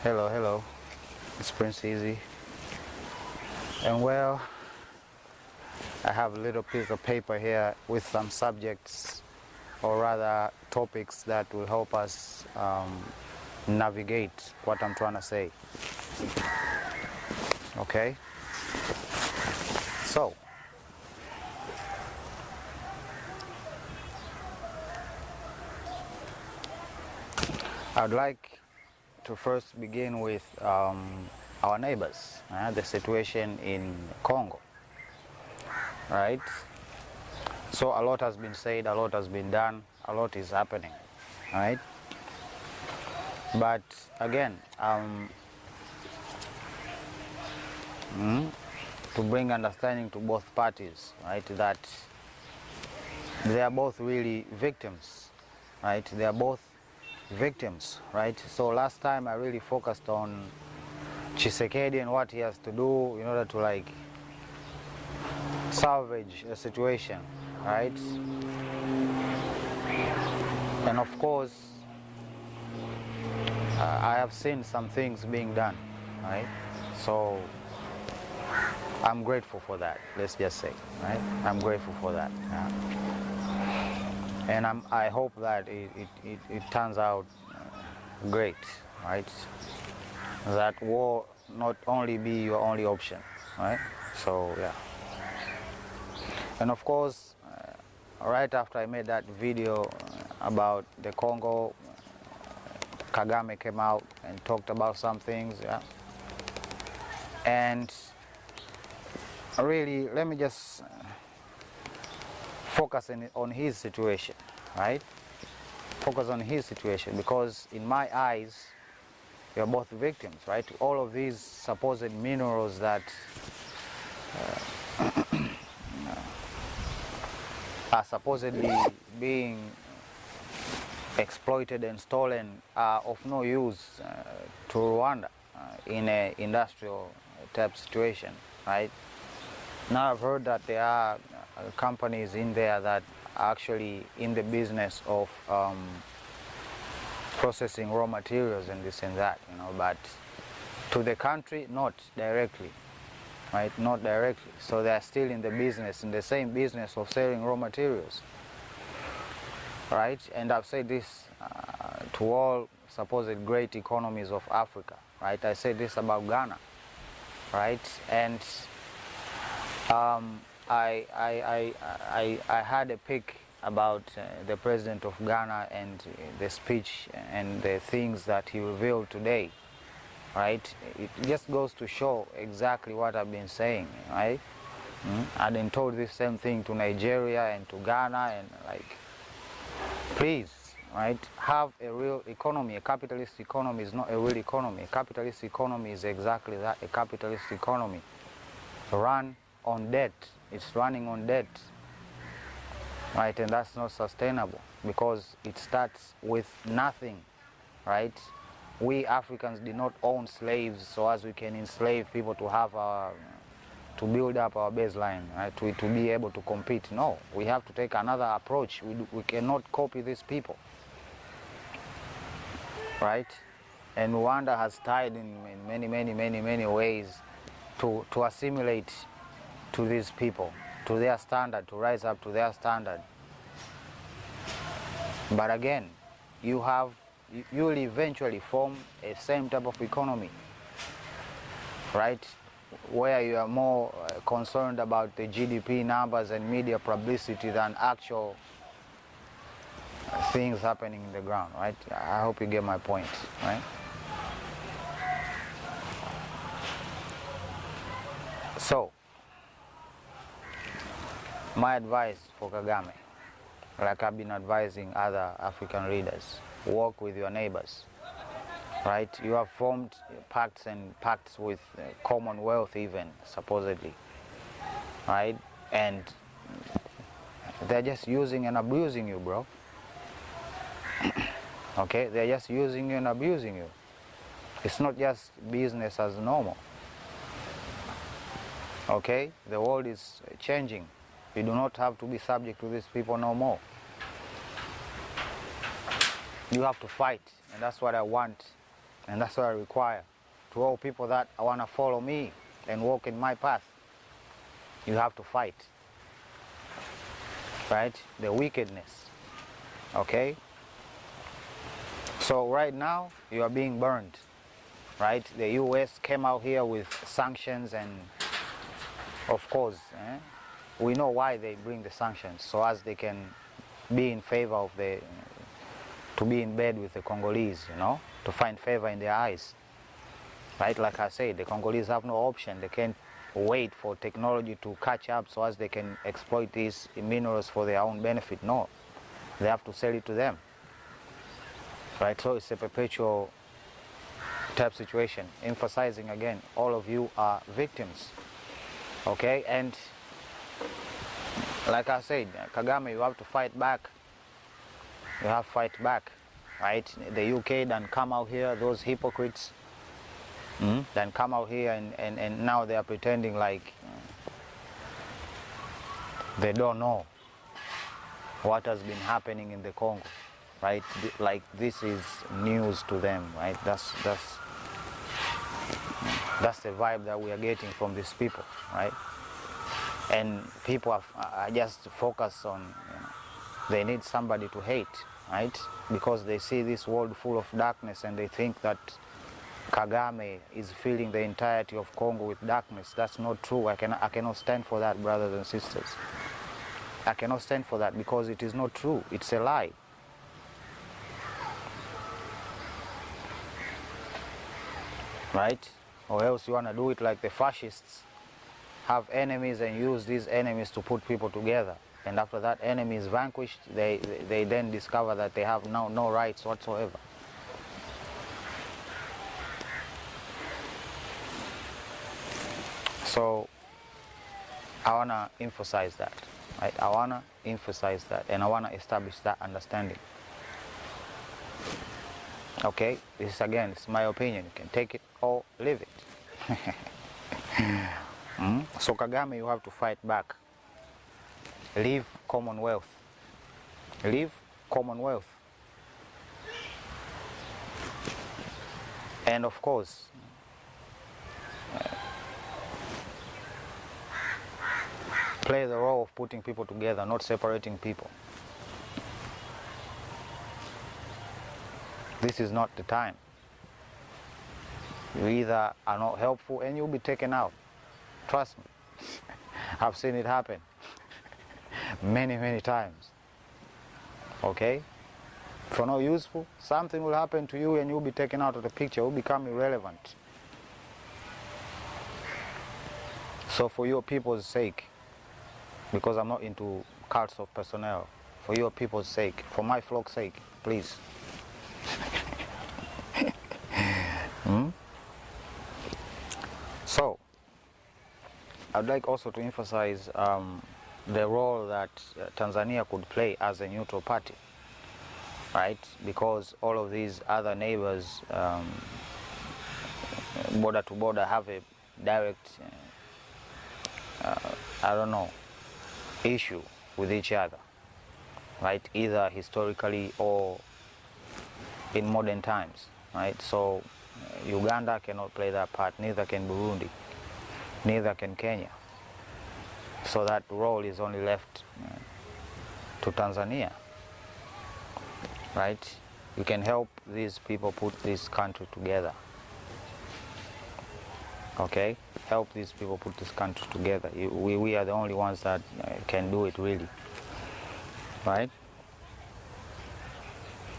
Hello, hello. It's Prince Easy. And well, I have a little piece of paper here with some subjects, or rather topics that will help us navigate what I'm trying to say. Okay? So, I'd like to first begin with our neighbors, the situation in Congo, right? So a lot has been said, a lot has been done, a lot is happening, right? But again, to bring understanding to both parties, right, that they are both really victims, right? They are both victims, right? So last time I really focused on Tshisekedi and what he has to do in order to like salvage the situation, right? And of course, I have seen some things being done, right? So I'm grateful for that, let's just say, right? I'm grateful for that. Yeah. And I hope that it turns out great, right? That war not only be your only option, right? So yeah. And of course, right after I made that video about the Congo, Kagame came out and talked about some things, yeah. And really, let me just focus on his situation, right? Focus on his situation, because in my eyes, we are both victims, right? All of these supposed minerals that are supposedly being exploited and stolen are of no use to Rwanda in an industrial type situation, right? Now I've heard that there are companies in there that are actually in the business of processing raw materials and this and that, but to the country, not directly, right? Not directly. So they're still in the business, in the same business of selling raw materials, right? And I've said this to all supposed great economies of Africa, right? I said this about Ghana, right? And I had a pick about the president of Ghana and the speech and the things that he revealed today, right? It just goes to show exactly what I've been saying, right? I've been told this same thing to Nigeria and to Ghana, and like, please, right, have a real economy. A capitalist economy is not a real economy. A capitalist economy is exactly that, a capitalist economy. Run on debt. It's running on debt, right? And that's not sustainable, because it starts with nothing, right? We Africans did not own slaves so as we can enslave people to have to build up our baseline, right? To be able to compete. No, we have to take another approach. We cannot copy these people, right? And Rwanda has tried in many ways to assimilate to these people, to their standard, to rise up to their standard. But again, you will eventually form a same type of economy, right? Where you are more concerned about the GDP numbers and media publicity than actual things happening in the ground, right? I hope you get my point, right? So, my advice for Kagame, like I've been advising other African leaders, work with your neighbors, right? You have formed pacts with Commonwealth even, supposedly, right? And they're just using and abusing you, bro. Okay? They're just using you and abusing you. It's not just business as normal. Okay? The world is changing. You do not have to be subject to these people no more. You have to fight, and that's what I want And that's what I require. To all people that want to follow me and walk in my path, you have to fight. Right? The wickedness. Okay? So right now, you are being burned. Right? The US came out here with sanctions, and of course, we know why they bring the sanctions, so as they can be in favor of to be in bed with the Congolese, to find favor in their eyes. Right? Like I said, the Congolese have no option. They can't wait for technology to catch up so as they can exploit these minerals for their own benefit. No, they have to sell it to them. Right? So it's a perpetual type situation. Emphasizing again, all of you are victims. Okay? And like I said, Kagame, you have to fight back. You have to fight back. Right? The UK done come out here, those hypocrites, then come out here and now they are pretending like they don't know what has been happening in the Congo. Right? Like this is news to them. Right? That's the vibe that we are getting from these people. Right? And people are just focused on, they need somebody to hate, right? Because they see this world full of darkness and they think that Kagame is filling the entirety of Congo with darkness. That's not true. I cannot stand for that, brothers and sisters. I cannot stand for that because it is not true. It's a lie. Right? Or else you want to do it like the fascists. Have enemies and use these enemies to put people together. And after that enemy is vanquished, they then discover that they have no rights whatsoever. So I want to emphasize that. Right? I want to emphasize that, and I want to establish that understanding. Okay? This again, it's my opinion. You can take it or leave it. So Kagame, you have to fight back. Leave Commonwealth. Leave Commonwealth. And of course, play the role of putting people together, not separating people. This is not the time. You either are not helpful and you'll be taken out. Trust me. I've seen it happen many times. Okay? If you're not useful, something will happen to you and you'll be taken out of the picture. You'll become irrelevant. So for your people's sake, because I'm not into cults of personnel, for your people's sake, for my flock's sake, please. So, I'd like also to emphasize the role that Tanzania could play as a neutral party, right? Because all of these other neighbors, border to border, have a direct, issue with each other, right? Either historically or in modern times, right? So Uganda cannot play that part, neither can Burundi, neither can Kenya. So that role is only left to Tanzania, right? You can help these people put this country together. Okay? Help these people put this country together. We are the only ones that can do it, really. Right?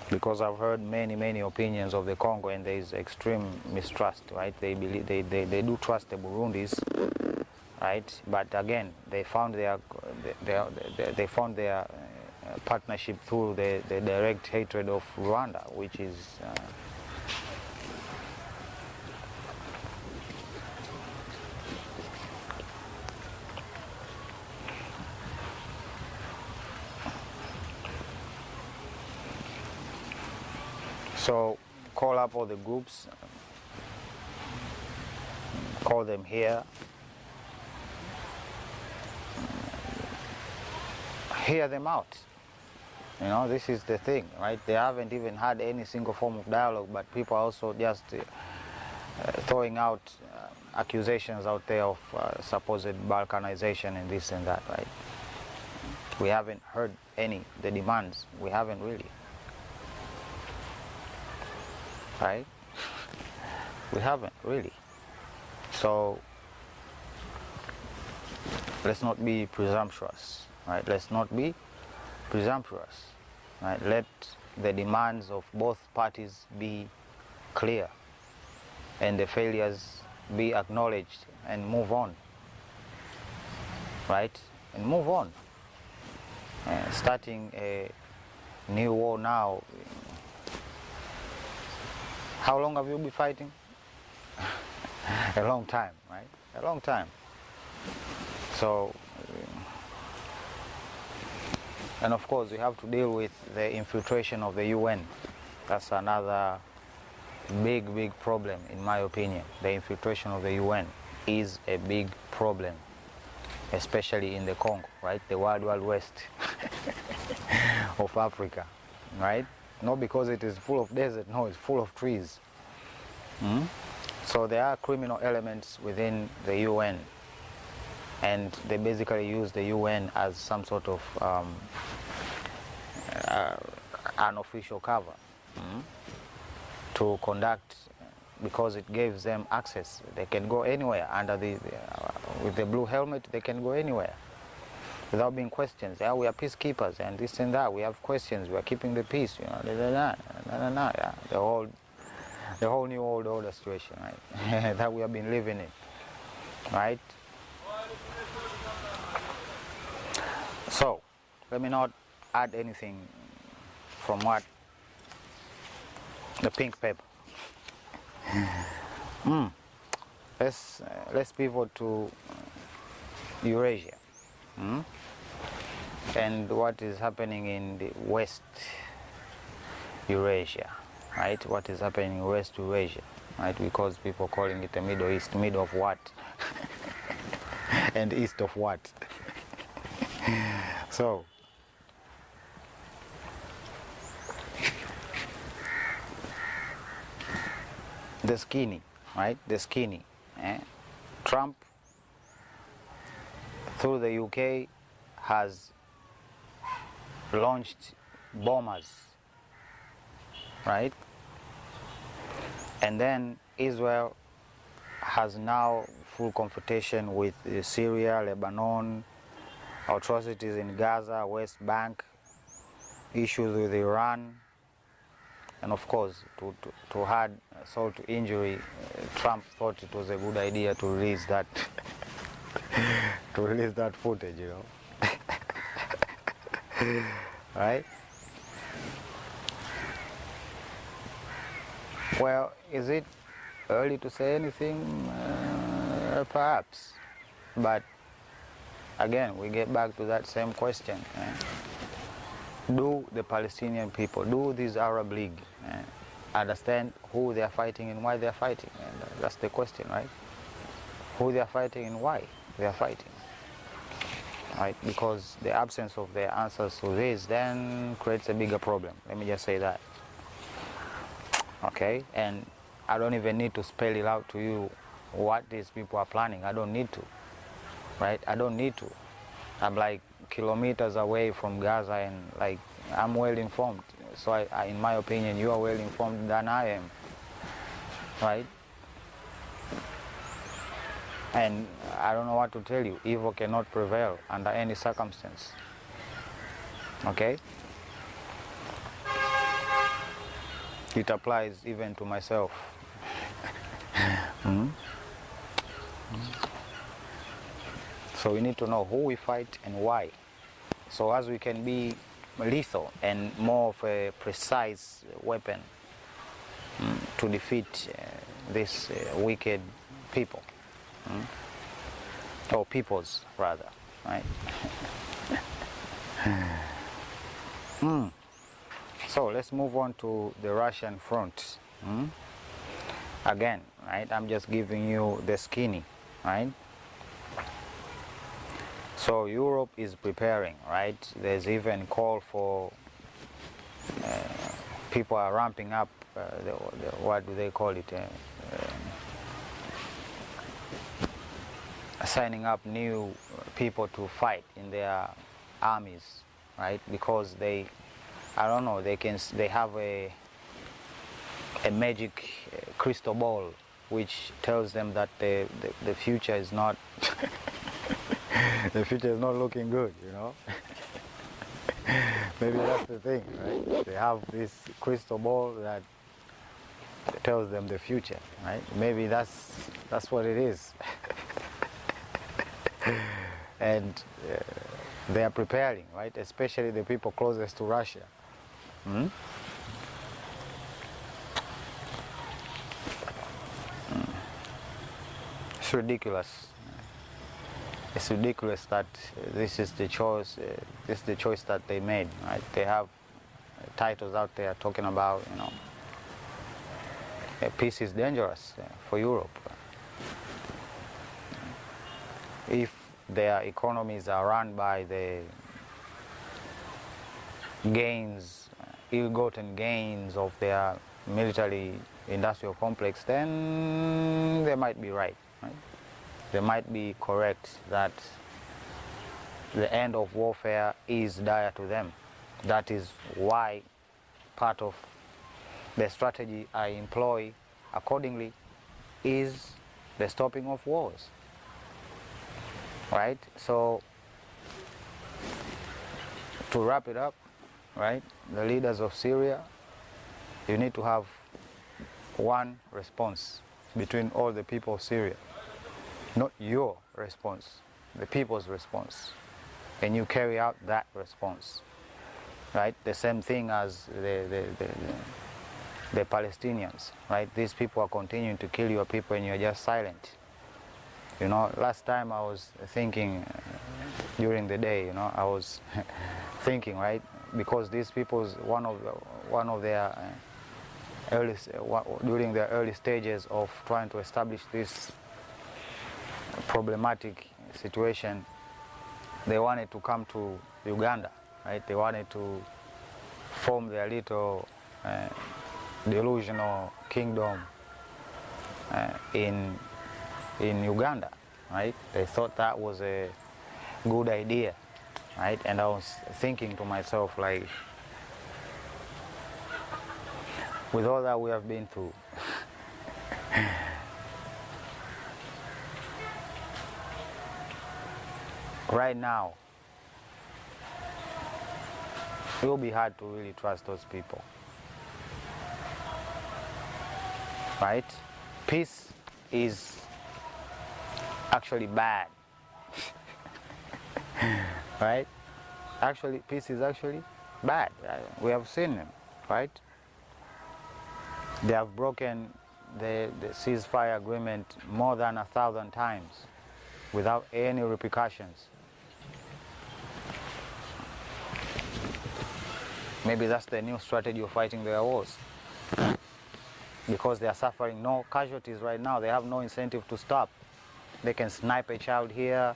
Because I've heard many opinions of the Congo, and there is extreme mistrust, right? They believe they do trust the Burundis, right? But again, they found their partnership through the direct hatred of Rwanda, which is so call up all the groups, call them here, hear them out, You know, this is the thing, right? They haven't even had any single form of dialogue, but people are also just throwing out accusations out there of supposed Balkanization and this and that, right? We haven't heard any, the demands, we haven't really, right? We haven't really. So let's not be presumptuous, right? Let's not be presumptuous, right? Let the demands of both parties be clear and the failures be acknowledged and move on, right? And move on. Starting a new war now. How long have you been fighting? A long time, right? A long time. So, and of course we have to deal with the infiltration of the UN. That's another big problem in my opinion. The infiltration of the UN is a big problem, especially in the Congo, right? The wild west of Africa, right? Not because it is full of desert, no, it's full of trees. So there are criminal elements within the UN, and they basically use the UN as some sort of unofficial cover to conduct, because it gives them access. They can go anywhere under with the blue helmet. They can go anywhere without being questioned. Yeah, we are peacekeepers and this and that. We have questions. We are keeping the peace. You know, yeah. The whole new world order situation, right? That we have been living in, right? So let me not add anything from what the pink paper. Let's pivot to Eurasia and what is happening in the West Eurasia, right? What is happening in West Eurasia, right? Because people calling it the Middle East. Middle of what? And east of what? So the skinny, right? The skinny. Trump, through the UK, has launched bombers, right? And then Israel has now full confrontation with Syria, Lebanon, atrocities in Gaza, West Bank, issues with Iran, and of course, to add salt to injury, Trump thought it was a good idea to release that to release that footage, you know. Right? Well, is it early to say anything? Perhaps, but again, we get back to that same question. Do the Palestinian people, do this Arab League understand who they are fighting and why they are fighting? And that's the question, right? Who they are fighting and why they are fighting, right? Because the absence of their answers to this then creates a bigger problem. Let me just say that. Okay, and I don't even need to spell it out to you what these people are planning. I don't need to, right? I don't need to. I'm like kilometers away from Gaza, and like I'm well informed. So I, in my opinion, you are well informed than I am, right? And I don't know what to tell you. Evil cannot prevail under any circumstance. Okay? It applies even to myself. So we need to know who we fight and why. So as we can be lethal and more of a precise weapon to defeat these wicked people. Or peoples, rather, right? So let's move on to the Russian front. Again, right? I'm just giving you the skinny, right? So Europe is preparing, right? There's even call for people are ramping up, what do they call it, signing up new people to fight in their armies, right? Because they, I don't know, they have a magic crystal ball which tells them that the future is not the future is not looking good, you know. Maybe that's the thing, right? They have this crystal ball that tells them the future, right? Maybe that's what it is. And they are preparing, right? Especially the people closest to Russia. It's ridiculous. It's ridiculous that this is the choice. This is the choice that they made, right? They have titles out there talking about, you know, peace is dangerous for Europe. If their economies are run by the gains, ill-gotten gains of their military-industrial complex, then they might be right. They might be correct that the end of warfare is dire to them. That is why part of the strategy I employ accordingly is the stopping of wars. Right? So, to wrap it up, right, the leaders of Syria, you need to have one response between all the people of Syria. Not your response, the people's response. And you carry out that response. Right? The same thing as the Palestinians. Right? These people are continuing to kill your people and you're just silent. You know, last time I was thinking during the day, you know, I was thinking, right, because these people's one of their during their early stages of trying to establish this problematic situation, they wanted to come to Uganda, right? They wanted to form their little delusional kingdom in Uganda, right? They thought that was a good idea, right? And I was thinking to myself, like, with all that we have been through, right now, it will be hard to really trust those people, right? Peace is actually bad, right? Actually, peace is actually bad. We have seen them, right? They have broken the ceasefire agreement more than 1,000 times without any repercussions. Maybe that's the new strategy of fighting their wars. Because they are suffering no casualties right now, they have no incentive to stop. They can snipe a child here,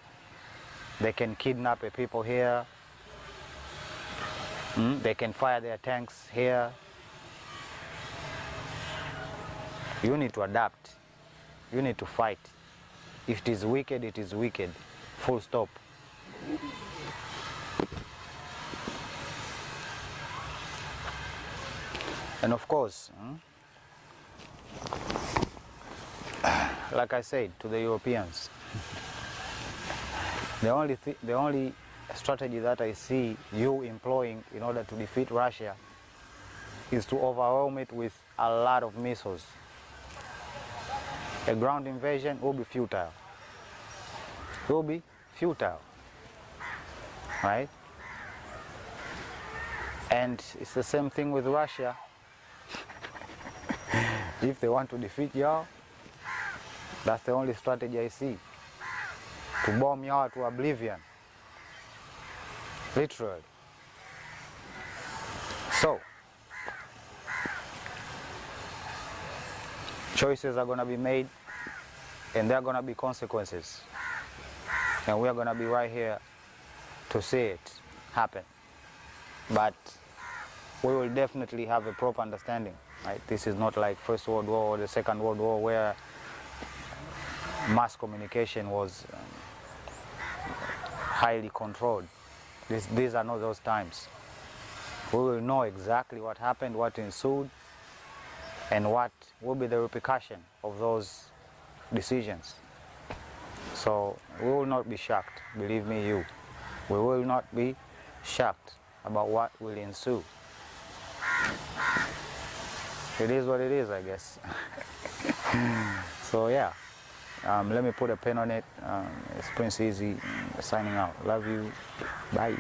they can kidnap a people here, they can fire their tanks here. You need to adapt, you need to fight. If it is wicked, it is wicked, full stop. And of course, like I said to the Europeans, the only strategy that I see you employing in order to defeat Russia is to overwhelm it with a lot of missiles. A ground invasion will be futile. It will be futile, right? And it's the same thing with Russia. If they want to defeat y'all, that's the only strategy I see. To bomb y'all to oblivion. Literally. So, choices are going to be made and there are going to be consequences. And we are going to be right here to see it happen. But we will definitely have a proper understanding. Right? This is not like First World War or the Second World War, where mass communication was highly controlled. These are not those times. We will know exactly what happened, what ensued, and what will be the repercussion of those decisions. So we will not be shocked, believe me, you. We will not be shocked about what will ensue. It is what it is, I guess. So yeah, let me put a pin on it. It's Prince Easy signing out. Love you. Bye.